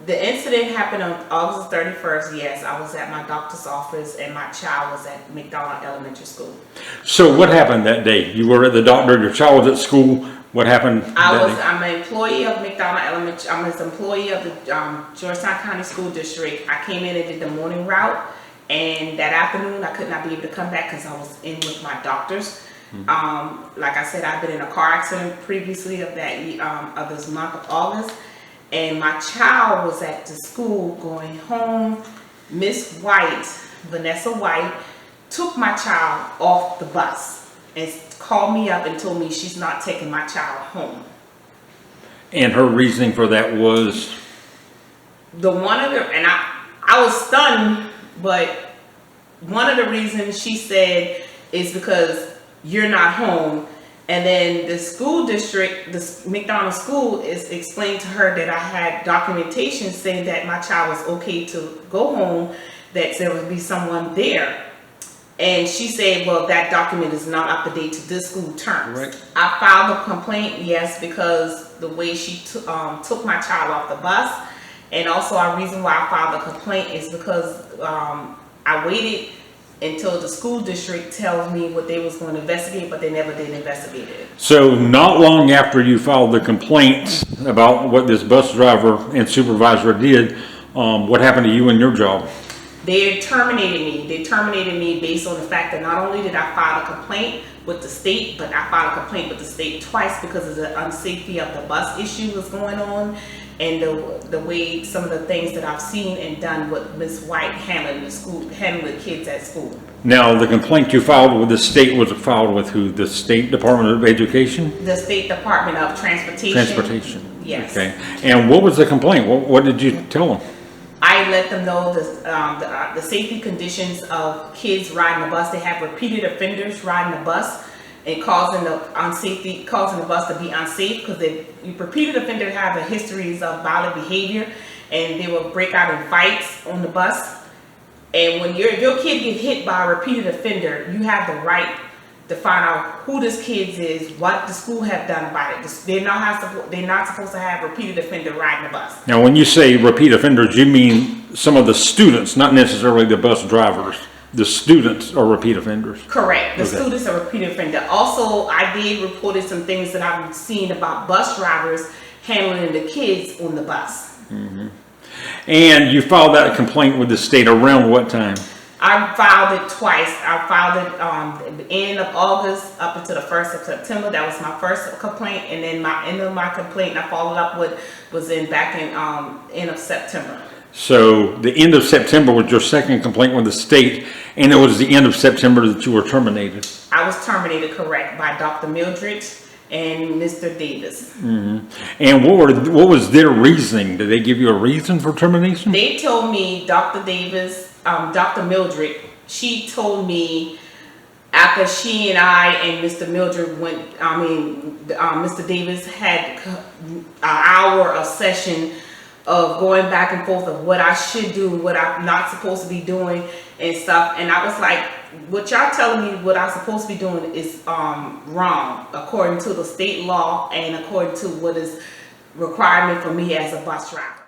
The incident happened on August 31st. Yes, I was at my doctor's office and my child was at McDonald Elementary School. So what happened that day? You were at the doctor, your child was at school. What happened that day? I'm an employee of McDonald Elementary. I'm an employee of the Georgetown County School District. I came in and did the morning route, and that afternoon I could not be able to come back because I was in with my doctors. Like I said, I've been in a car accident previously of this month of August, and my child was at the school going home. Miss White, Vanessa White, took my child off the bus and called me up and told me she's not taking my child home. And her reasoning for that was? I was stunned, but one of the reasons she said is because you're not home. And then the school district, the McDonald school, is explained to her that I had documentation saying that my child was okay to go home, that there would be someone there. And she said, well, that document is not up to date to this school terms. Right. I filed a complaint, yes, because the way she took my child off the bus. And also our reason why I filed a complaint is because I waited until the school district tells me what they was going to investigate, but they never did investigate it. So not long after you filed the complaint about what this bus driver and supervisor did, what happened to you and your job? They terminated me. They terminated me based on the fact that not only did I file a complaint with the state, but I filed a complaint with the state twice because of the unsafety of the bus issue was going on, and the way some of the things that I've seen and done with Miss White handling the kids at school. Now, the complaint you filed with the state was filed with who? The State Department of Education? The State Department of Transportation. Transportation. Yes. Okay. And what was the complaint? What did you tell them? I let them know the safety conditions of kids riding the bus. They have repeated offenders riding the bus and causing the bus to be unsafe, because repeated offenders have a histories of violent behavior, and they will break out in fights on the bus. And when if your kid get hit by a repeated offender, you have the right to find out who this kid is, what the school have done about it. They're not supposed to have repeated offender riding the bus. Now, when you say repeat offenders, you mean some of the students, not necessarily the bus drivers. The students are repeat offenders. Correct. The Okay. students are repeat offender. Also, I did reported some things that I've seen about bus drivers handling the kids on the bus. And you filed that complaint with the state around what time? I filed it twice. I filed it at the end of August up until the 1st of September. That was my first complaint, and then my end of my complaint I followed up with was back in end of September. So the end of September was your second complaint with the state, and it was the end of September that you were terminated. I was terminated, correct, by Dr. Mildred and Mr. Davis. And what was their reasoning? Did they give you a reason for termination? They told me, Dr. Davis, Dr. Mildred, she told me after she and I and Mr. Mildred Mr. Davis had an hour of session of going back and forth of what I should do, what I'm not supposed to be doing and stuff. And I was like, what y'all telling me what I'm supposed to be doing is wrong according to the state law and according to what is requirement for me as a bus driver.